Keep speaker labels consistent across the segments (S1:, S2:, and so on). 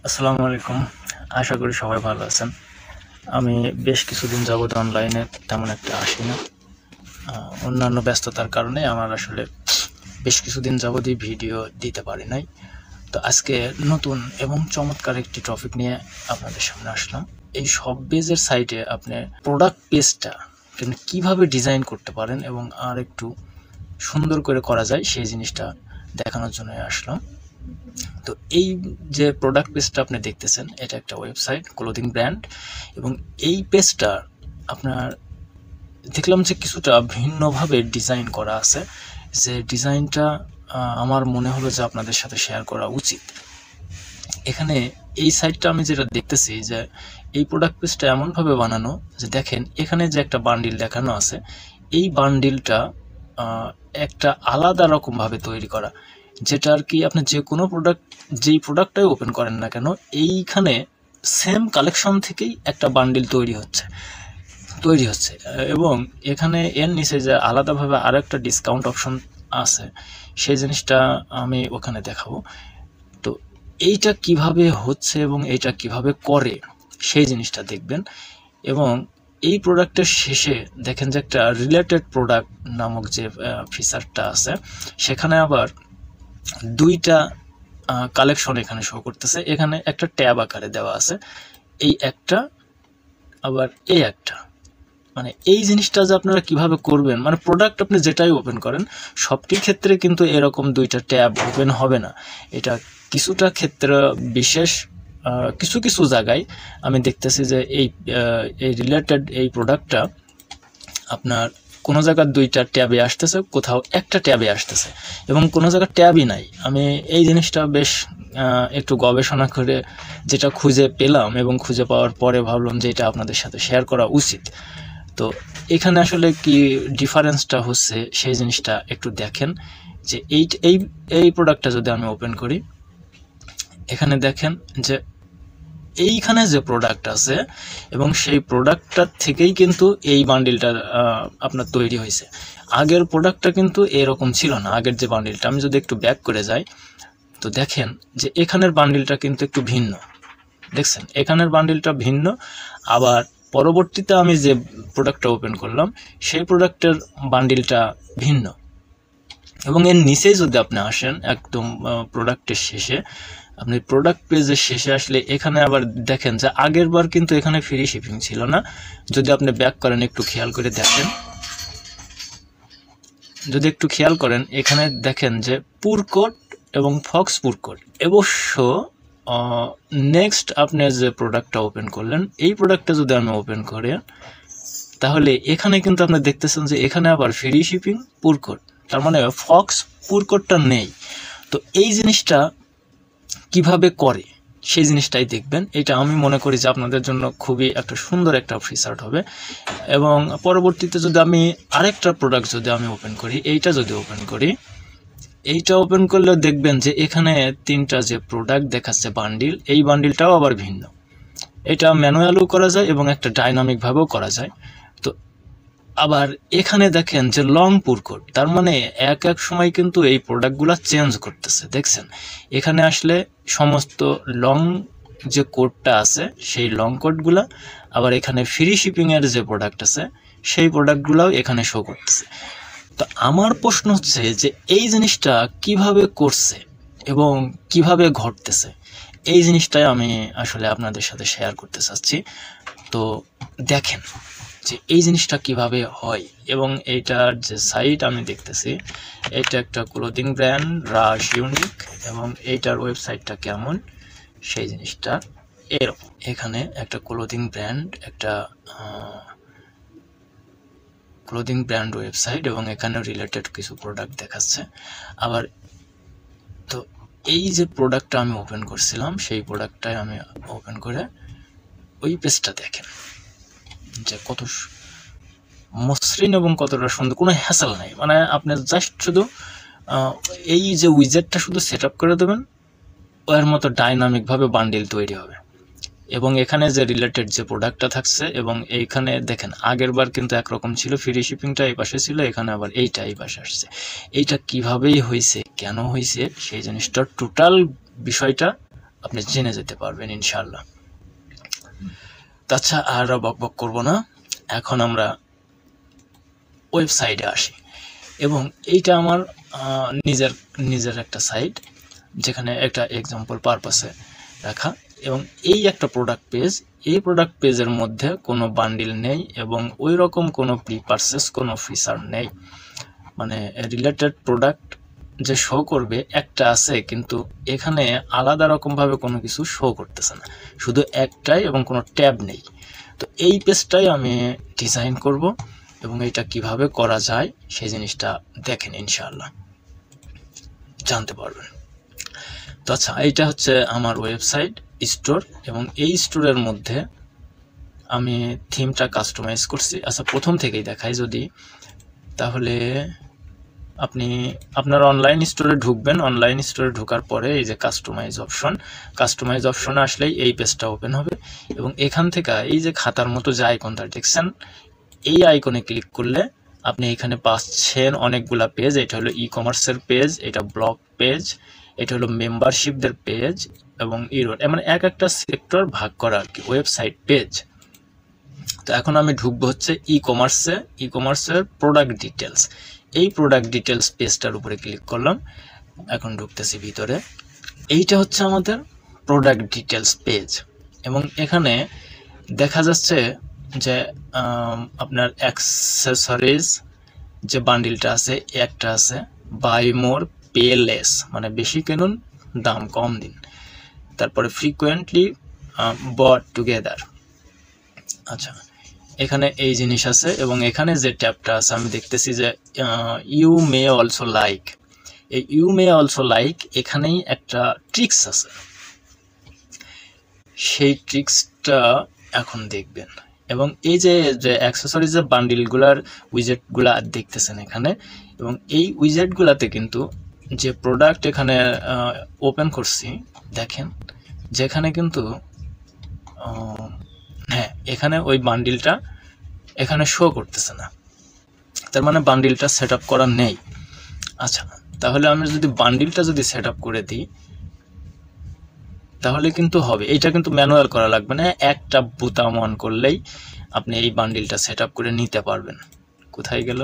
S1: আসসালামু আলাইকুম। আশা করি সবাই ভালো আছেন। আমি বেশ কিছুদিন যাবত অনলাইনে তেমন একটা আসি না। অন্যান্য ব্যস্ততার কারণে আমার আসলে বেশ কিছুদিন যাবতই ভিডিও দিতে পারি নাই। তো আজকে নতুন এবং চমৎকার একটি টপিক নিয়ে আপনাদের সামনে আসলাম। এই শপবেজের সাইটে আপনি প্রোডাক্ট পেজটা কিভাবে ডিজাইন করতে পারেন এবং আর একটু সুন্দর করে করা যায় সেই জিনিসটা দেখানোর জন্য আসলাম। তো এই যে প্রোডাক্ট পেজটা আপনি দেখতেছেন, এটা একটা ওয়েবসাইট, ক্লোদিং ব্র্যান্ড, এবং এই পেজটা আপনার দেখলাম যে কিছুটা ভিন্নভাবে ডিজাইন করা আছে। যে ডিজাইনটা আমার মনে হলো যে আপনাদের সাথে শেয়ার করা উচিত। এখানে এই সাইটটা আমি যেটা দেখতেছি যে এই প্রোডাক্ট পেজটা এমনভাবে বানানো যে দেখেন এখানে যে একটা বান্ডিল দেখানো আছে, এই বান্ডিলটা একটা আলাদা রকমভাবে তৈরি করা, যেটা আর কি আপনি যে কোনো প্রোডাক্ট, যেই প্রোডাক্টটাই ওপেন করেন না কেন, এইখানে সেম কালেকশন থেকেই একটা বান্ডিল তৈরি হচ্ছে এবং এখানে এর নিচে যে আলাদাভাবে আরও একটা ডিসকাউন্ট অপশন আছে, সেই জিনিসটা আমি ওখানে দেখাবো। তো এইটা কিভাবে হচ্ছে এবং এইটা কিভাবে করে সেই জিনিসটা দেখবেন। এবং এই প্রোডাক্টের শেষে দেখেন যে একটা রিলেটেড প্রোডাক্ট নামক যে ফিচারটা আছে, সেখানে আবার দুইটা কালেকশন এখানে শো করতেছে। এখানে একটা ট্যাব আকারে দেওয়া আছে, এই একটা আবার এই একটা। মানে এই জিনিসটা যে আপনারা কিভাবে করবেন, মানে প্রোডাক্ট আপনি যেটাই ওপেন করেন সবটির ক্ষেত্রে কিন্তু এরকম দুইটা ট্যাব ওপেন হবে না। এটা কিছুটা ক্ষেত্রে বিশেষ, কিছু কিছু জায়গায় আমি দেখতেছি যে এই রিলেটেড এই প্রোডাক্টটা আপনার কোনো জায়গার দুইটা ট্যাবে আসতেছে, কোথাও একটা ট্যাবে আসতেছে, এবং কোনো জায়গায় ট্যাবই নাই। আমি এই জিনিসটা বেশ একটু গবেষণা করে যেটা খুঁজে পেলাম এবং খুঁজে পাওয়ার পরে ভাবলাম যে এটা আপনাদের সাথে শেয়ার করা উচিত। তো এখানে আসলে কি ডিফারেন্সটা হচ্ছে সেই জিনিসটা একটু দেখেন। যে এই এই এই প্রোডাক্টটা যদি আমি ওপেন করি, এখানে দেখেন যে এইখানে যে প্রোডাক্ট আছে এবং সেই প্রোডাক্টটার থেকেই কিন্তু এই বান্ডিলটা আপনার তৈরি হয়েছে। আগের প্রোডাক্টটা কিন্তু এরকম ছিল না। আগের যে বান্ডিলটা, আমি যদি একটু ব্যাক করে যাই, তো দেখেন যে এখানের বান্ডিলটা কিন্তু একটু ভিন্ন। দেখছেন এখানের বান্ডিলটা ভিন্ন, আবার পরবর্তীতে আমি যে প্রোডাক্টটা ওপেন করলাম সেই প্রোডাক্টের বান্ডিলটা ভিন্ন। এবং এর নিচেই যদি আপনি আসেন একদম প্রোডাক্টের শেষে, আপনি প্রোডাক্ট পেজের শেষে আসলে এখানে আবার দেখেন যে আগের বার কিন্তু এখানে ফ্রি শিপিং ছিল না। যদি আপনি ব্যাক করেন, একটু খেয়াল করে দেখেন, যদি একটু খেয়াল করেন এখানে দেখেন যে পুরকোট এবং ফক্স পুরকোট। অবশ্য নেক্সট আপনি যে প্রোডাক্টটা ওপেন করলেন, এই প্রোডাক্টটা যদি আমি ওপেন করি, তাহলে এখানে কিন্তু আপনি দেখতেছেন যে এখানে আবার ফ্রি শিপিং পুরকোট, তার মানে ফক্স পুরকোটটা নেই। তো এই জিনিসটা কিভাবে করে সেই জিনিসটাই দেখবেন। এটা আমি মনে করি যে আপনাদের জন্য খুবই একটা সুন্দর একটা ফিচার হবে। এবং পরবর্তীতে যদি আমি আরেকটা প্রোডাক্ট যদি আমি ওপেন করি, এইটা যদি ওপেন করি, এইটা ওপেন করলেও দেখবেন যে এখানে তিনটা যে প্রোডাক্ট দেখাচ্ছে বান্ডিল, এই বান্ডিলটাও আবার ভিন্ন। এটা ম্যানুয়ালও করা যায় এবং একটা ডাইনামিকভাবেও করা যায়। তো আবার এখানে দেখেন যে লং পুরকোট, তার মানে এক এক সময় কিন্তু এই প্রোডাক্টগুলো চেঞ্জ করতেছে। দেখছেন এখানে আসলে সমস্ত লং যে কোডটা আছে সেই লং কোডগুলা, আবার এখানে ফ্রি শিপিংয়ের যে প্রোডাক্ট আছে সেই প্রোডাক্টগুলোও এখানে শো করতেছে। তো আমার প্রশ্ন হচ্ছে যে এই জিনিসটা কিভাবে করছে এবং কিভাবে ঘটতেছে, এই জিনিসটাই আমি আসলে আপনাদের সাথে শেয়ার করতে চাচ্ছি। তো দেখেন যে এই জিনিসটা কিভাবে হয়। এবং এইটার যে সাইট আমি দেখতেছি, এটা একটা ক্লোদিং ব্র্যান্ড রাশ ইউনিক, এবং এইটার ওয়েবসাইটটা কেমন সেই জিনিসটা এরকম। এখানে একটা ক্লোদিং ব্র্যান্ড, একটা ক্লোদিং ব্র্যান্ড ওয়েবসাইট, এবং এখানে রিলেটেড কিছু প্রোডাক্ট দেখাচ্ছে। আবার তো এই যে প্রোডাক্টটা আমি ওপেন করছিলাম, সেই প্রোডাক্টটাই আমি ওপেন করে ওই পেজটা দেখেন যে কত মসৃণ এবং কতটা সুন্দর, কোনো হ্যাসেল নাই। মানে আপনি জাস্ট শুধু এই যে উইজেটটা শুধু সেট আপ করে দেবেন, ওর মতো ডাইনামিকভাবে বান্ডিল তৈরি হবে। এবং এখানে যে রিলেটেড যে প্রোডাক্টটা থাকছে, এবং এইখানে দেখেন আগের বার কিন্তু একরকম ছিল, ফ্রি শিপিংটা এই পাশে ছিল, এখানে আবার এইটা এই পাশে আসছে। এইটা কিভাবেই হয়েছে, কেন হয়েছে, সেই জিনিসটা টোটাল বিষয়টা আপনি জেনে যেতে পারবেন ইনশাআল্লাহ। আচ্ছা, আর বকবক করব না, এখন আমরা ওয়েবসাইটে আসি। এবং এইটা আমার নিজের একটা সাইট, যেখানে একটা এক্সাম্পল পারপাসে রাখা। এবং এই একটা প্রোডাক্ট পেজ, এই প্রোডাক্ট পেজের মধ্যে কোনো বান্ডিল নেই এবং ওই রকম কোনো প্রি পারচেস কোনো ফিচার নেই। মানে রিলেটেড প্রোডাক্ট যে শো করবে একটা আছে, কিন্তু এখানে আলাদা রকমভাবে কোনো কিছু শো করতেছে না, শুধু একটাই এবং কোনো ট্যাব নেই। তো এই পেজটাই আমি ডিজাইন করব এবং এটা কিভাবে করা যায় সেই জিনিসটা দেখেন, ইনশাআল্লাহ জানতে পারবেন। তো আচ্ছা, এইটা হচ্ছে আমার ওয়েবসাইট স্টোর এবং এই স্টোরের মধ্যে আমি থিমটা কাস্টমাইজ করছি। আচ্ছা, প্রথম থেকেই দেখাই যদি, তাহলে আপনি আপনার অনলাইন স্টোরে ঢুকবেন। অনলাইন স্টোরে ঢোকার পরে এই যে কাস্টমাইজ অপশনে আসলেই এই পেজটা ওপেন হবে এবং এখান থেকে এই যে খাতার মতো যে আইকনটা দেখছেন, এই আইকনে ক্লিক করলে আপনি এখানে পাচ্ছেন অনেকগুলা পেজ। এটা হলো ই কমার্সের পেজ, এটা ব্লগ পেজ, এটা হলো মেম্বারশিপদের পেজ এবং ইরোড, মানে একটা সেক্টর ভাগ করা আর কি ওয়েবসাইট পেজ। তো এখন আমি ঢুকবো হচ্ছে ই কমার্সের প্রোডাক্ট ডিটেলস। এই প্রোডাক্ট ডিটেলস পেজটার উপরে ক্লিক করলাম, এখন ঢুকতেছি ভিতরে। এইটা হচ্ছে আমাদের প্রোডাক্ট ডিটেলস পেজ এবং এখানে দেখা যাচ্ছে যে আপনার অ্যাক্সেসরিজ যে বান্ডিলটা আছে, একটা আছে বাই মোর পে লেস, মানে বেশি কিনুন দাম কম দিন। তারপরে ফ্রিকোয়েন্টলি বট টুগেদার। আচ্ছা, এখানে এই জিনিস আছে এবং এখানে যে ট্যাবটা আছে আমি দেখতেছি যে ইউ মে অলসো লাইক, এই ইউ মে অলসো লাইক এখানেই একটা ট্রিক্স আছে, সেই ট্রিক্সটা এখন দেখবেন। এবং এই যে অ্যাক্সেসরিজের বান্ডিলগুলার উইজেটগুলা দেখতেছেন এখানে, এবং এই উইজেটগুলাতে কিন্তু যে প্রোডাক্ট এখানে ওপেন করছি দেখেন, যেখানে কিন্তু হ্যাঁ এখানে ওই বান্ডিলটা এখানে শো করতেছে না, তার মানে বান্ডিলটা সেট আপ করা নেই। আচ্ছা, তাহলে আমি যদি বান্ডিলটা যদি সেট আপ করে দিই তাহলে কিন্তু হবে। এটা কিন্তু ম্যানুয়াল করা লাগবে না, একটা বোতাম অন করলেই আপনি এই বান্ডিলটা সেট আপ করে নিতে পারবেন। কোথায় গেল?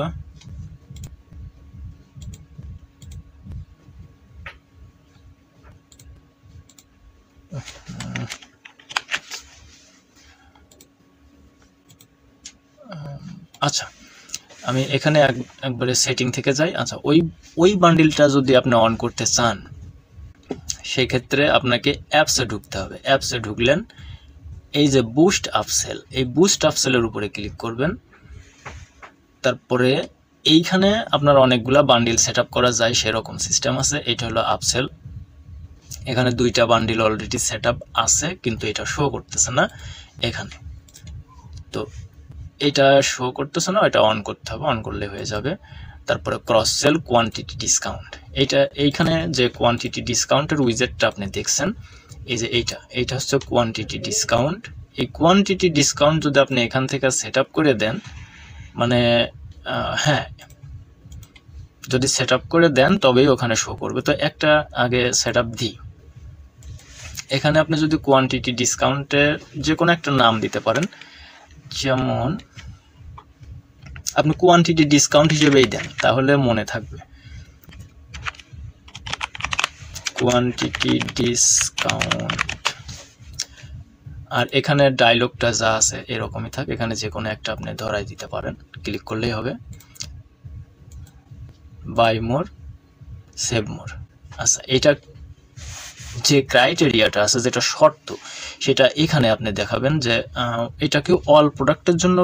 S1: আচ্ছা, আমি এখানে একবারে সেটিং থেকে যাই। আচ্ছা, ওই বান্ডিলটা যদি আপনি অন করতে চান সেই ক্ষেত্রে আপনাকে অ্যাপসে ঢুকতে হবে। অ্যাপসে ঢুকলেন, এই যে বুস্ট আপসেল, এই বুস্ট আপসেলের উপরে ক্লিক করবেন। তারপরে এইখানে আপনার অনেকগুলা বান্ডিল সেট আপ করা যায় সেরকম সিস্টেম আছে। এটা হলো আপসেল, এখানে 2টা বান্ডিল অলরেডি সেট আপ আছে কিন্তু এটা শো করতেছে না এখানে। তো এটা শো করতেছে না, এটা অন করতে হবে, অন করলে হয়ে যাবে। তারপরে ক্রস সেল কোয়ান্টিটি ডিসকাউন্ট, এইখানে যে কোয়ান্টিটি ডিসকাউন্টের উইজেটটা আপনি দেখছেন, এই যে এইটা হচ্ছে কোয়ান্টিটি ডিসকাউন্ট। এই কোয়ান্টিটি ডিসকাউন্ট যদি আপনি এখান থেকে সেট আপ করে দেন, মানে হ্যাঁ যদি সেট আপ করে দেন তবেই ওখানে শো করবে। তো একটা আগে সেট আপ দিই। এখানে আপনি যদি কোয়ান্টিটি ডিসকাউন্টের যে কোনো একটা নাম দিতে পারেন, যেমন আপনি কোয়ান্টিটি ডিসকাউন্ট হিসেবেই দেন তাহলে মনে থাকবে, কোয়ান্টিটি ডিসকাউন্ট। আর এখানে ডায়লগটা যা আছে এরকমই থাক, এখানে যে কোনো একটা আপনি ধরাই দিতে পারেন, ক্লিক করলেই হবে। Buy more save more. আচ্ছা, এটা যে ক্রাইটেরিয়াটা আছে, যেটা শর্ত, সেটা এখানে আপনি দেখাবেন যে এটা কি অল প্রোডাক্টের জন্য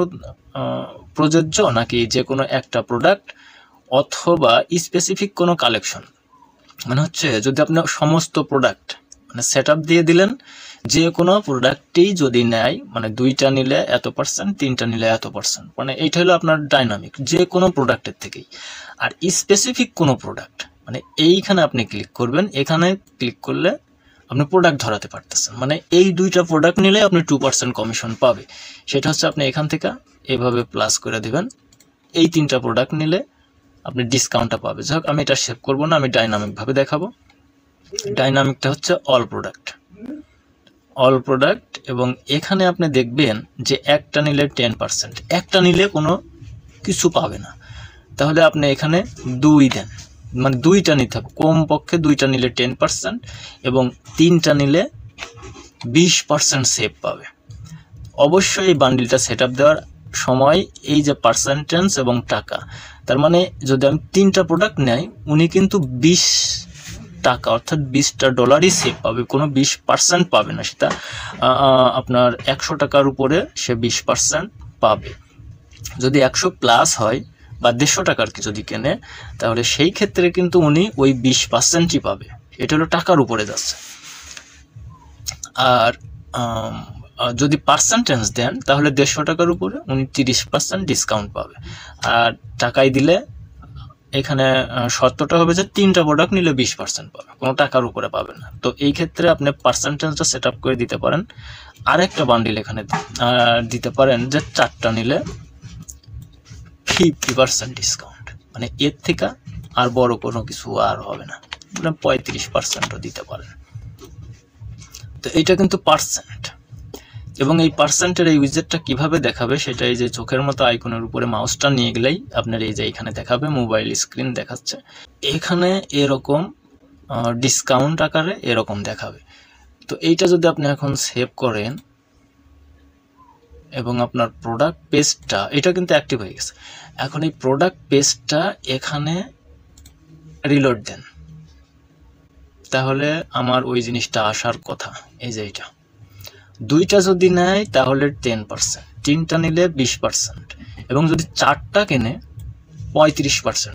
S1: প্রযোজ্য নাকি যে কোনো একটা প্রোডাক্ট অথবা স্পেসিফিক কোনো কালেকশন। মানে হচ্ছে যদি আপনি সমস্ত প্রোডাক্ট মানে সেট আপ দিয়ে দিলেন, যে কোনো প্রোডাক্টেই যদি নেয়, মানে 2টা নিলে এত%, 3টা নিলে এত%, মানে এইটা হলো আপনার ডাইনামিক যে কোনো প্রোডাক্টের থেকেই। আর স্পেসিফিক কোনো প্রোডাক্ট মানে এইখানে আপনি ক্লিক করবেন, এখানে ক্লিক করলে আপনি প্রোডাক্ট ধরাতে পারতেছেন, মানে এই 2টা প্রোডাক্ট নিলে আপনি 2% কমিশন পাবে। সেটা হচ্ছে আপনি এখান থেকে এভাবে প্লাস করে দিবেন, এই 3টা প্রোডাক্ট নিলে আপনি ডিসকাউন্টটা পাবে। যাই হোক, আমি এটা সেভ করবো না, আমি ডাইনামিক ভাবে দেখাবো। ডাইনামিকটা হচ্ছে অল প্রোডাক্ট, অল প্রোডাক্ট, এবং এখানে আপনি দেখবেন যে একটা নিলে 10%, একটা নিলে কোনো কিছু পাবে না। তাহলে আপনি এখানে 2 দেন, মানে 2টা নিতে হবে, কমপক্ষে 2টা নিলে 10% এবং 3টা নিলে 20% সেভ পাবে। অবশ্যই এই বান্ডিলটা সেট আপ দেওয়ার সময় এই যে পার্সেন্টেজ এবং টাকা, তার মানে যদি আমি 3টা প্রোডাক্ট নেই, উনি কিন্তু 20 টাকা অর্থাৎ $20 সেভ পাবে, কোনো 20% পাবে না। সেটা আপনার 100 টাকার উপরে সে 20% পাবে। যদি 100 প্লাস হয় বা 150 টাকার যদি কেনে, তাহলে সেই ক্ষেত্রে কিন্তু উনি ওই 20%ই পাবে। এটা হলো টাকার উপরে যাচ্ছে। আর যদি পার্সেন্টেজ দেন তাহলে 150 টাকার উপরে উনি 30% ডিসকাউন্ট পাবে। আর টাকায় দিলে এখানে শর্তটা হবে যে 3টা প্রোডাক্ট নিলে 20% পাবে, কোনো টাকার উপরে পাবে না। তো এই ক্ষেত্রে আপনি পার্সেন্টেজটা সেট আপ করে দিতে পারেন। আরেকটা বান্ডিল এখানে দিতে পারেন যে 4টা নিলে 50% ডিসকাউন্ট, মানে এর থেকে আর বড় কোনো কিছু আর হবে না, মানে 35%ও দিতে পারেন। তো এটা কিন্তু পার্সেন্ট, এবং এই পার্সেন্টের এই উইজেটটা কিভাবে দেখাবে সেটা এই যে চোখের মতো আইকনের উপরে মাউসটা নিয়ে গেলেই আপনার এই যে এখানে দেখাবে, মোবাইল স্ক্রিন দেখাচ্ছে, এখানে এরকম ডিসকাউন্ট আকারে এরকম দেখাবে। তো এইটা যদি আপনি এখন সেভ করেন এবং আপনার প্রোডাক্ট পেজটা, এটা কিন্তু অ্যাক্টিভ হয়ে গেছে, এখন এই প্রোডাক্ট পেজটা এখানে রিলোড দেন, তাহলে আমার ওই জিনিসটা আসার কথা। এই যে এটা 2টা যদি নেয় তাহলে 10%, 3টা নিলে 20%, এবং যদি 4টা কেনে 35%।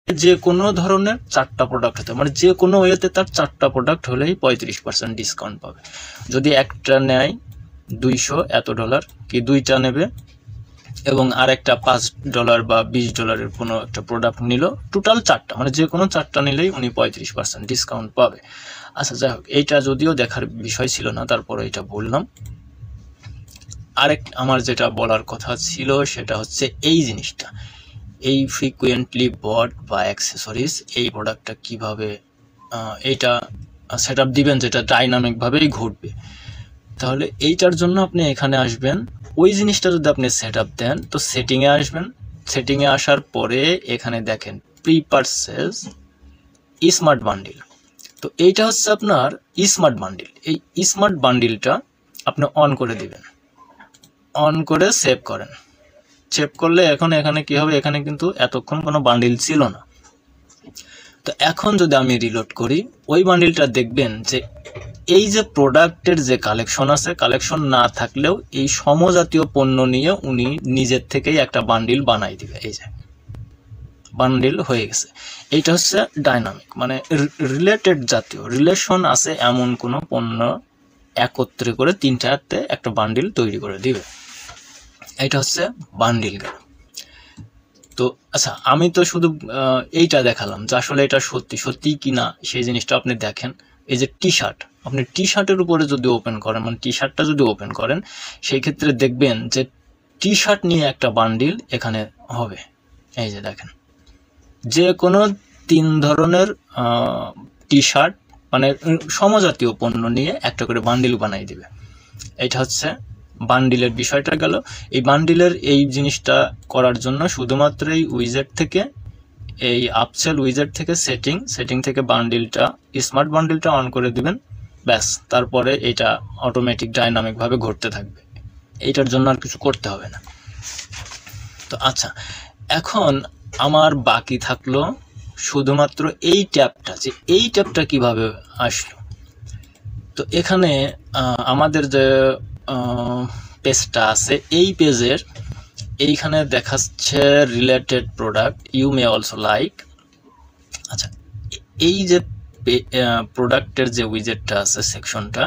S1: যে কোনো ধরনের 4টা প্রোডাক্ট হতে, মানে যে কোনো ওয়েতে তার 4টা প্রোডাক্ট হলেই 35% ডিসকাউন্ট পাবে। যদি একটা নেয় $200 এত ডলার, কি 2টা নেবে এবং আর একটা $5 বা $20 কোনো একটা প্রোডাক্ট নিল, টোটাল 4টা, মানে যে কোনো 4টা নিলেই উনি 35% ডিসকাউন্ট পাবে। আচ্ছা, যাই হোক, এইটা যদিও দেখার বিষয় ছিল না, তারপরে এটা বললাম। আরেক আমার যেটা বলার কথা ছিল সেটা হচ্ছে এই জিনিসটা, এই ফ্রিকুয়েন্টলি বট বা অ্যাক্সেসরিজ, এই প্রোডাক্টটা কিভাবে এইটা সেট আপ দিবেন যেটা ডাইনামিকভাবেই ঘটবে। তাহলে এইটার জন্য আপনি এখানে আসবেন, ওই জিনিসটা যদি আপনি সেট আপ দেন তো সেটিংয়ে আসবেন। সেটিংয়ে আসার পরে এখানে দেখেন প্রি পারচেজ স্মার্ট বান্ডিল। তো এইটা হচ্ছে আপনার স্মার্ট বান্ডিল। এই স্মার্ট বান্ডিলটা আপনি অন করে দিবেন, অন করে সেভ করেন। সেভ করলে এখন এখানে কি হবে, এখানে কিন্তু এতক্ষণ কোনো বান্ডিল ছিল না। তো এখন যদি আমি রিলোড করি, ওই বান্ডিলটা দেখবেন যে এই যে প্রোডাক্টের যে কালেকশন আছে, কালেকশন না থাকলেও এই সমজাতীয় পণ্য নিয়ে উনি নিজের থেকেই একটা বান্ডিল বানাই দিবে। এই যে বান্ডিল হয়ে গেছে। এইটা হচ্ছে ডাইনামিক, মানে রিলেটেড জাতীয়, রিলেশন আছে এমন কোনো পণ্য একত্রে করে 3টাতে একটা বান্ডিল তৈরি করে দিবে। এটা হচ্ছে বান্ডিল। তো আচ্ছা, আমি তো শুধু এইটা দেখালাম যে আসলে এটা সত্যি সত্যি কিনা সেই জিনিসটা আপনি দেখেন। এই যে টি শার্ট, আপনি টি শার্টের উপরে যদি ওপেন করেন, মানে টি শার্টটা যদি ওপেন করেন, সেই ক্ষেত্রে দেখবেন যে টি শার্ট নিয়ে একটা বান্ডিল এখানে হবে। এই যে দেখেন, যে কোনো 3 ধরনের টি শার্ট মানে সমজাতীয় পণ্য নিয়ে একটা করে বান্ডিল বানাই দিবে। এটা হচ্ছে বান্ডিলের বিষয়টা গেল। এই বান্ডিলের এই জিনিসটা করার জন্য শুধুমাত্র এই উইজেট থেকে, এই আপসেল উইজেট থেকে সেটিং থেকে বান্ডিলটা, স্মার্ট বান্ডিলটা অন করে দিবেন, ব্যাস। তারপরে এটা অটোমেটিক ডাইনামিকভাবে ঘটতে থাকবে, এইটার জন্য আর কিছু করতে হবে না। তো আচ্ছা, এখন আমার বাকি থাকলো শুধুমাত্র এই ট্যাবটা, যে এই ট্যাবটা কিভাবে আসলো। তো এখানে আমাদের যে পেজটা আছে, এই পেজের এইখানে দেখাচ্ছে related product you may also like. আচ্ছা, এই যে প্রোডাক্টের যে উইজেটটা আছে সেকশনটা,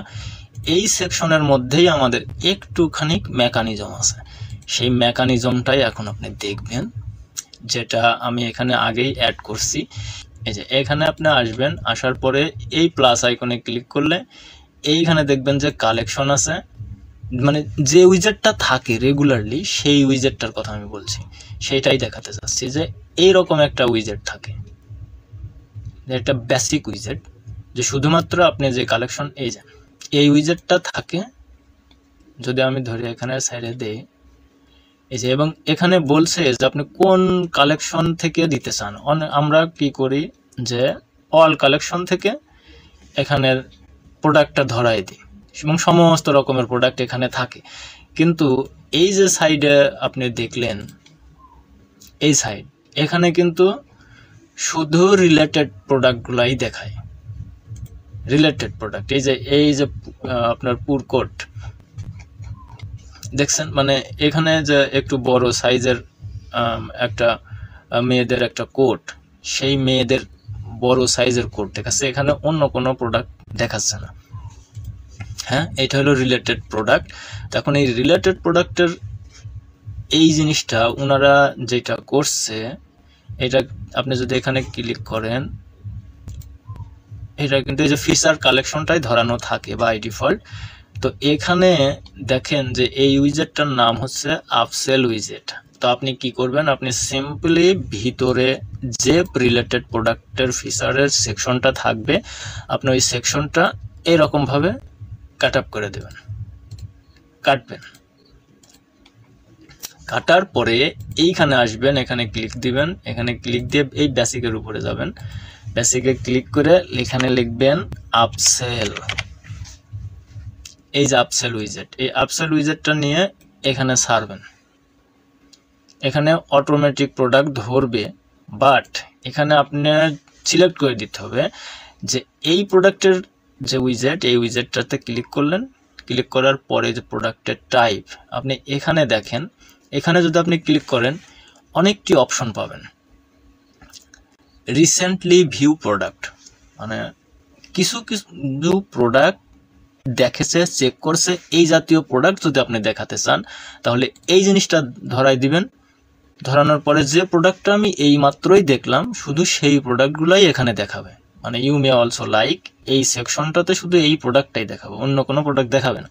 S1: এই সেকশনের মধ্যেই আমাদের একটুখানি মেকানিজম আছে। সেই মেকানিজমটাই এখন আপনি দেখবেন, যেটা আমি এখানে আগেই অ্যাড করছি। এই যে এখানে আপনি আসবেন, আসার পরে এই প্লাস আইকনে ক্লিক করলে এইখানে দেখবেন যে কালেকশন আছে, মানে যে উইজেটটা থাকে রেগুলারলি সেই উইজেটটার কথা আমি বলছি, সেইটাই দেখাতে চাচ্ছি। যে এইরকম একটা উইজেট থাকে, একটা বেসিক উইজেট, যে শুধুমাত্র আপনি যে কালেকশন, এই যে এই উইজেটটা থাকে, যদি আমি ধরি এখানে সাইডে দেই, এই যে, এবং এখানে বলছে যে আপনি কোন কালেকশন থেকে দিতে চান। আমরা কি করি যে অল কালেকশন থেকে এখানে প্রোডাক্টটা ধরাই দিই এবং সমস্ত রকমের প্রোডাক্ট এখানে থাকে। কিন্তু এই যে সাইডে আপনি দেখলেন, এই সাইড, এখানে কিন্তু শুধু রিলেটেড প্রোডাক্টগুলাই দেখায়, রিলেটেড প্রোডাক্ট। এই যে আপনার পুরকোট দেখছেন, মানে এখানে যে একটু বড় সাইজের একটা মেয়েদের একটা কোট, সেই মেয়েদের বড় সাইজের কোট দেখাচ্ছে, এখানে অন্য কোনো প্রোডাক্ট দেখাচ্ছে না। হ্যাঁ, এটা হলো রিলেটেড প্রোডাক্ট। এখন এই রিলেটেড প্রোডাক্টের এই জিনিসটা ওনারা যেটা করছে, এটা আপনি যদি এখানে ক্লিক করেন, এটা কিন্তু এই যে ফিচার কালেকশনটাই ধরানো থাকে বাই ডিফল্ট। তো এখানে দেখেন যে এই উইজেটটার নাম হচ্ছে আপসেল উইজেট। তো আপনি কি করবেন, আপনি সিম্পলি ভিতরে যে রিলেটেড প্রোডাক্টের ফিচারের সেকশনটা থাকবে, আপনি ওই সেকশনটা এরকম ভাবে কাট আপ করে দেবেন, কাটবেন। কাটার পরে এইখানে আসবেন, এখানে ক্লিক দিবেন, এখানে ক্লিক দিয়ে এই বেসিকের উপরে যাবেন, বেসিকে ক্লিক করে এখানে লিখবেন আপসেল। এই যে আপসেল উইজেট, এই আপসেল উইজেটটা নিয়ে এখানে ছাড়বেন। এখানে অটোমেটিক প্রোডাক্ট ধরবে, বাট এখানে আপনার সিলেক্ট করে দিতে হবে যে এই প্রোডাক্টের যে উইজেট, এই উইজেটটাতে ক্লিক করলেন, ক্লিক করার পরে যে প্রোডাক্টের টাইপ আপনি এখানে দেখেন, এখানে যদি আপনি ক্লিক করেন অনেকটি অপশন পাবেন। রিসেন্টলি ভিউ প্রোডাক্ট, মানে কিছু কিছু প্রোডাক্ট দেখেছে, চেক করছে, এই জাতীয় প্রোডাক্ট যদি আপনি দেখাতে চান তাহলে এই জিনিসটা ধরাই দিবেন। ধরানোর পরে যে প্রোডাক্টটা আমি এই মাত্রই দেখলাম শুধু সেই প্রোডাক্টগুলাই এখানে দেখাবে, মানে ইউ মে অলসো লাইক, এই সেকশনটাতে শুধু এই প্রোডাক্টটাই দেখাবে, অন্য কোনো প্রোডাক্ট দেখাবে না।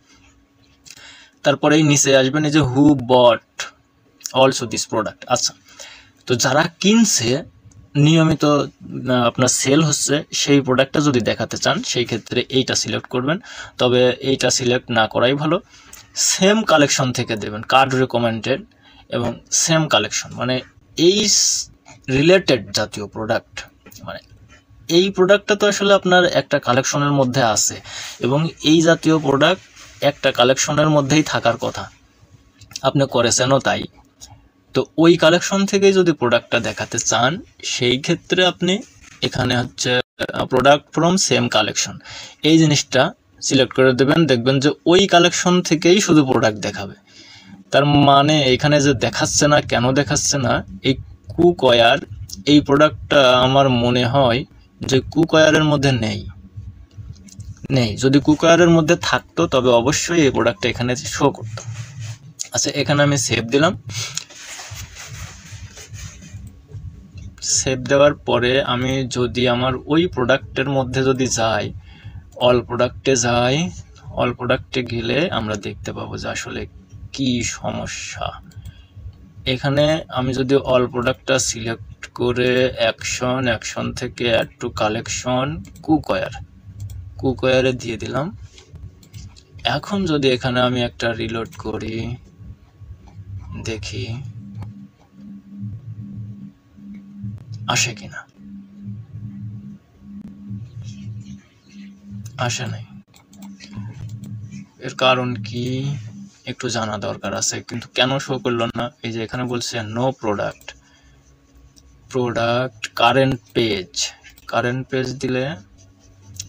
S1: তারপরে এই নিচে আসবেন এই যে হু বট অলসো দিস প্রোডাক্ট। আচ্ছা, তো যারা কিনছে, নিয়মিত আপনার সেল হচ্ছে, সেই প্রোডাক্টটা যদি দেখাতে চান সেই ক্ষেত্রে এইটা সিলেক্ট করবেন, তবে এইটা সিলেক্ট না করাই ভালো। সেম কালেকশন থেকে দেবেন, কার্ড রেকমেন্ডেড এবং সেম কালেকশন, মানে এই রিলেটেড জাতীয় প্রোডাক্ট, মানে এই প্রোডাক্টটা তো আসলে আপনার একটা কালেকশনের মধ্যে আছে এবং এই জাতীয় প্রোডাক্ট একটা কালেকশনের মধ্যেই থাকার কথা, আপনি করেছেনও তাই। তো ওই কালেকশন থেকে যদি প্রোডাক্টটা দেখাতে চান সেই ক্ষেত্রে আপনি এখানে হচ্ছে প্রোডাক্ট ফ্রম সেম কালেকশন, এই জিনিসটা সিলেক্ট করে দেবেন। দেখবেন যে ওই কালেকশন থেকেই শুধু প্রোডাক্ট দেখাবে। তার মানে এখানে যে দেখাচ্ছে না, কেন দেখাচ্ছে না, এই কুকওয়্যার, এই প্রোডাক্টটা আমার মনে হয় যে কুকওয়্যারের মধ্যে নেই। যদি কুকওয়্যারের মধ্যে থাকতো তবে অবশ্যই এই প্রোডাক্টটা এখানে শো করতো। আচ্ছা, এখানে আমি সেভ দিলাম। সেভ দেওয়ার পরে আমি যদি আমার ওই প্রোডাক্টের মধ্যে যদি যাই, অল প্রোডাক্টে যাই, অল প্রোডাক্টে গেলে আমরা দেখতে পাবো যে আসলে কি সমস্যা। এখানে আমি যদি অল প্রোডাক্টটা সিলেক্ট করে অ্যাকশন থেকে অ্যাড টু কালেকশন কুকওয়্যারে দিয়ে দিলাম। এখন যদি এখানে আমি একটা রিলোড করি, দেখি আসে কিনা, আসে নাই। এর কারণ কি একটু জানা দরকার আছে, কিন্তু কেন শো করলো না? এই যে এখানে বলছে নো প্রোডাক্ট কারেন্ট পেজ দিলে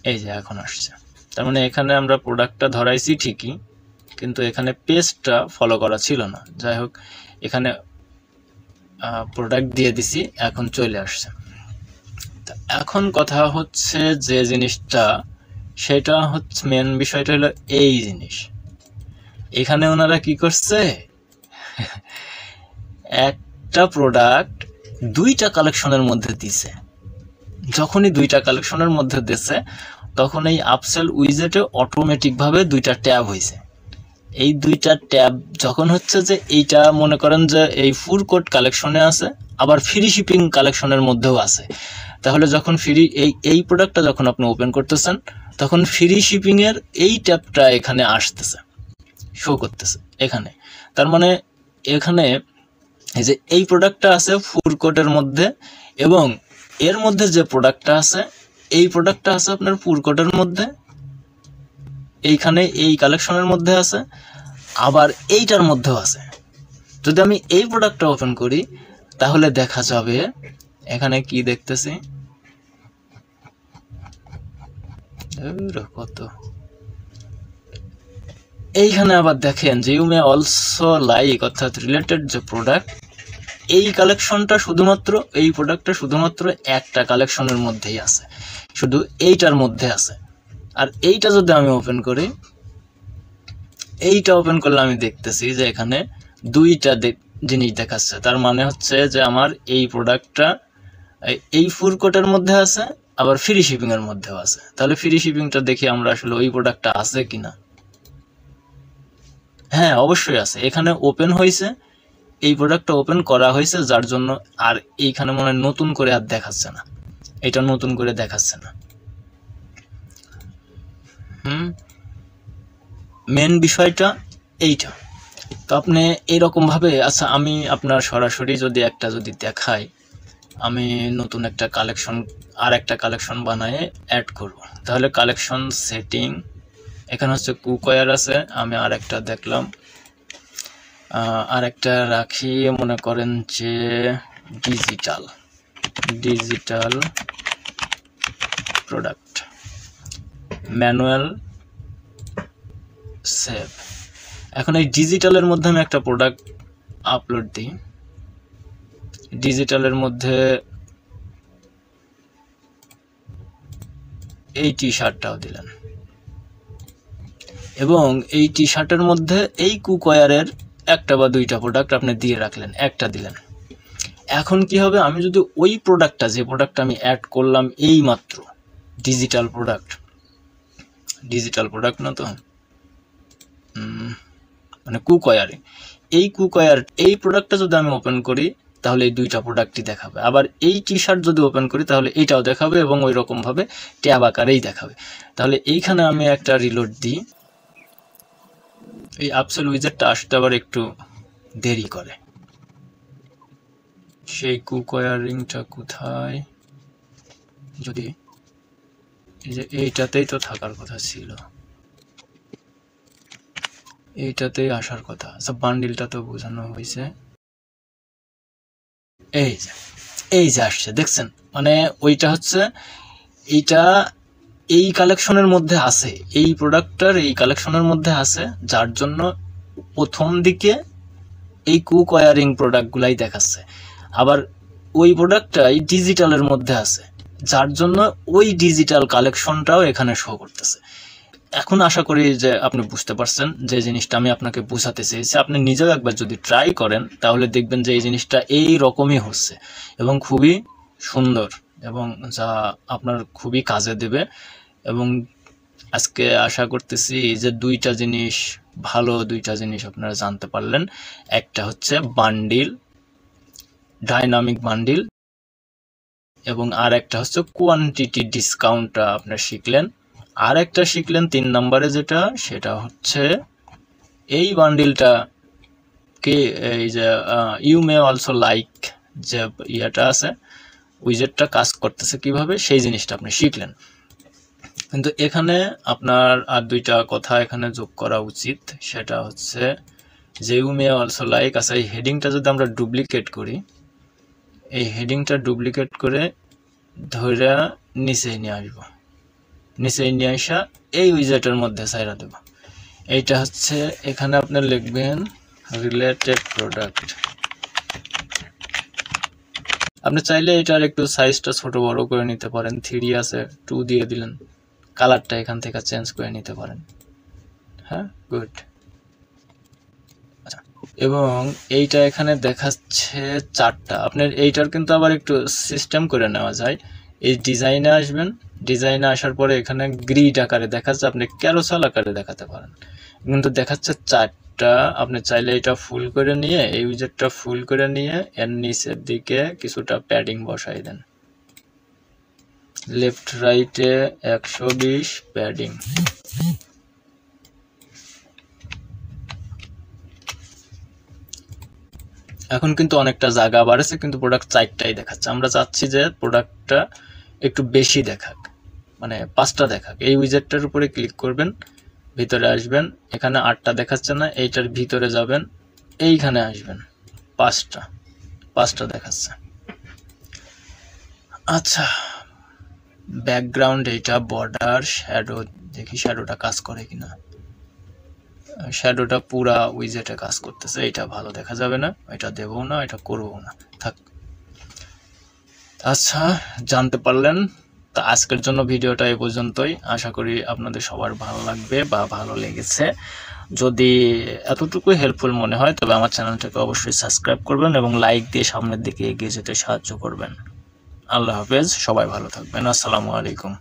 S1: এই যে এখন আসছে। তার মানে এখানে আমরা প্রোডাক্টটা ধরাইছি ঠিকই, কিন্তু এখানে পেজটা ফলো করা ছিল না। যাই হোক, এখানে প্রোডাক্ট দিয়ে দিছি, এখন চলে আসছে। এখন কথা হচ্ছে যে জিনিসটা, সেটা হচ্ছে মেন বিষয়টা হলো এই জিনিস। এখানে ওনারা কি করছে, একটা প্রোডাক্ট দুইটা কালেকশনের মধ্যে দিছে। যখনই দুইটা কালেকশনের মধ্যে দিছে তখন এই আপসেল উইজেটে অটোমেটিক ভাবে দুইটা ট্যাব হয়েছে। এই দুইটা ট্যাব যখন হচ্ছে যে এইটা মনে করেন যে এই ফুড কোর্ট কালেকশনে আছে, আবার ফ্রি শিপিং কালেকশনের মধ্যেও আছে, তাহলে যখন ফ্রি এই প্রোডাক্টটা যখন আপনি ওপেন করতেছেন তখন ফ্রি শিপিং এর এই ট্যাবটা এখানে আসতেছে, শো করতেছে এখানে। তার মানে এখানে এই যে এই প্রোডাক্টটা আছে ফুড কোর্টের মধ্যে, এবং এর মধ্যে যে প্রোডাক্টটা আছে এই প্রোডাক্টটা আছে আপনার ফুড কোর্টের মধ্যে, এইখানে এই কালেকশনের মধ্যে আছে, আবার এইটার মধ্যেও আছে। যদি আমি এই প্রোডাক্টটা ওপেন করি তাহলে দেখা যাবে এখানে কি দেখতেছি, কত এইখানে আবার দেখেন যে ইউ মে অলসো লাইক, অর্থাৎ রিলেটেড যে প্রোডাক্ট, এই কালেকশনটা শুধুমাত্র এই প্রোডাক্টটা শুধুমাত্র একটা কালেকশনের মধ্যেই আছে, শুধু এইটার মধ্যে আছে। আর এইটা যদি আমি ওপেন করি, এইটা ওপেন করলে আমি দেখতেছি যে এখানে দুইটা জিনিস দেখাচ্ছে। তার মানে হচ্ছে যে আমার এই প্রোডাক্টটা এই ফুড কোর্টের মধ্যে আছে, আবার ফ্রি শিপিং এর মধ্যেও আছে। তাহলে ফ্রি শিপিংটা দেখি আমরা আসলে ওই প্রোডাক্টটা আছে কিনা। হ্যাঁ, অবশ্যই আছে, এখানে ওপেন হয়েছে, এই প্রোডাক্টটা ওপেন করা হয়েছে, যার জন্য আর এইখানে মনে হয় নতুন করে আর দেখাচ্ছে না, এটা নতুন করে দেখাচ্ছে না। মেন বিষয়টা এইটা। তো আপনি এইরকম ভাবে, আচ্ছা আমি আপনার সরাসরি যদি একটা যদি দেখাই, আমি নতুন একটা কালেকশন আর একটা কালেকশন বানায় অ্যাড করব, তাহলে কালেকশন সেটিং, এখানে হচ্ছে কুকওয়্যার আছে, আমি আর একটা দেখলাম, আর একটা রাখি, মনে করেন যে ডিজিটাল প্রোডাক্ট, ম্যানুয়াল সেভ। এখন এই ডিজিটালের মধ্যে আমি একটা প্রোডাক্ট আপলোড দিই, ডিজিটালের মধ্যে এই টি শার্টটাও দিলেন, এবং এই টি শার্টের মধ্যে এই কুকওয়্যারের একটা বা দুইটা প্রোডাক্ট আপনি দিয়ে রাখলেন, একটা দিলেন। এখন কি হবে, আমি যদি ওই প্রোডাক্টটা, যে প্রোডাক্টটা আমি অ্যাড করলাম এই মাত্র, ডিজিটাল প্রোডাক্ট না তো, মানে কুকওয়্যারে, এই কুকওয়্যার এই প্রোডাক্টটা যদি আমি ওপেন করি তাহলে এই দুইটা প্রোডাক্টই দেখাবে। আবার এই টি শার্ট যদি ওপেন করি তাহলে এইটাও দেখাবে, এবং ওই রকম ভাবে ট্যাব আকারেই দেখাবে। তাহলে এইখানে আমি একটা রিলোড দিই, এই আপসেল উইজেটটা আসতে আবার একটু দেরি করে। সেই কুকওয়্যারিংটা কোথায়, যদি এই যে এইটাতেই তো থাকার কথা ছিল, এইটাতেই আসার কথা। আচ্ছা, বান্ডিলটা তো বোঝানো হয়েছে, এই যে আসছে, দেখছেন? মানে ওইটা হচ্ছে, এইটা এই কালেকশনের মধ্যে আছে, এই প্রোডাক্টটার এই কালেকশনের মধ্যে আছে, যার জন্য প্রথম দিকে এই কুকওয়্যারিং প্রোডাক্টগুলাই দেখাচ্ছে। আবার ওই প্রোডাক্টটাই ডিজিটালের মধ্যে আছে, যার জন্য ওই ডিজিটাল কালেকশনটাও এখানে শো করতেছে। এখন আশা করি যে আপনি বুঝতে পারছেন যে জিনিসটা আমি আপনাকে বোঝাতে চেয়েছি। আপনি নিজেও একবার যদি ট্রাই করেন তাহলে দেখবেন যে এই জিনিসটা এই রকমই হচ্ছে, এবং খুবই সুন্দর, এবং যা আপনার খুবই কাজে দেবে। এবং আজকে আশা করতেছি যে দুইটা জিনিস আপনারা জানতে পারলেন। একটা হচ্ছে বান্ডিল, ডাইনামিক বান্ডিল, এবং আর একটা হচ্ছে কোয়ান্টিটি ডিসকাউন্টটা আপনারা শিখলেন। আর একটা শিখলেন 3 নম্বরে যেটা, সেটা হচ্ছে এই বান্ডিলটা কে, এই যে ইউ মে অলসো লাইক যে ইয়াটা আছে, উইজেটটা কাজ করতেছে কিভাবে, সেই জিনিসটা আপনি শিখলেন। কিন্তু এখানে আপনার আর দুইটা কথা এখানে যোগ করা উচিত, সেটা হচ্ছে যে ইউ মে অলসো লাইক আছে, এই হেডিংটা যদি আমরা ডুপ্লিকেট করি, এই হেডিংটা ডুপ্লিকেট করে ধরে নিচে নিয়ে আসবো, নিচে নিয়ে আসা এই উইজেটের মধ্যে ছাইরা দেব। এইটা হচ্ছে, এখানে আপনি লিখবেন রিলেটেড প্রোডাক্ট। আপনি চাইলে এটার একটু সাইজটা ছোট বড় করে নিতে পারেন, 3 আছে 2 দিয়ে দিলেন, কালারটা এখান থেকে চেঞ্জ করে নিতে পারেন। হ্যাঁ, গুড। আচ্ছা, এবং এইটা এখানে দেখাচ্ছে 4টা। আপনার এইটার কিন্তু আবার একটু সিস্টেম করে নেওয়া যায়। এই ডিজাইনে আসবেন, ডিজাইনে আসার পরে এখানে গ্রিড আকারে দেখাচ্ছে, আপনি ক্যারোসেল আকারে দেখাতে পারেন, কিন্তু দেখাচ্ছে 4টা। আপনি চাইলে এটা ফুল করে নিয়ে, এই উইজেটটা ফুল করে নিয়ে এর নিচের দিকে কিছুটা প্যাডিং বসাই দেন। লেফট রাইটে 120 প্যাডিং। এখন কিন্তু অনেকটা জায়গা বাড়ছে, কিন্তু প্রোডাক্ট 4টাই দেখাচ্ছে। আমরা চাচ্ছি যে প্রোডাক্টটা একটু বেশি দেখাক, মানে 5টা দেখাক। এই উইজেটটার উপরে ক্লিক করবেন, ভিতরে আসবেন, এখানে 8টা দেখাচ্ছে না, এইটার ভিতরে যাবেন, এইখানে আসবেন, 5টা দেখাচ্ছে। আচ্ছা, ব্যাকগ্রাউন্ড এইটা, বর্ডার, শ্যাডো, দেখি শ্যাডোটা কাজ করে কিনা। শ্যাডোটা পুরা উইজেটে কাজ করতেছে, এটা ভালো দেখা যাবে না, এটা দেবো না, এটা করবো না, থাক। আচ্ছা, জানতে পারলেন। তা আজকের জন্য ভিডিওটা এই পর্যন্তই। আশা করি আপনাদের সবার ভালো লাগবে বা ভালো লেগেছে। যদি এতটুকু হেল্পফুল মনে হয় তবে আমার চ্যানেলটাকে অবশ্যই সাবস্ক্রাইব করবেন এবং লাইক দিয়ে সামনের দিকে এগিয়ে যেতে সাহায্য করবেন। আল্লাহ হাফেজ, সবাই ভালো থাকবেন। আসসালামু আলাইকুম।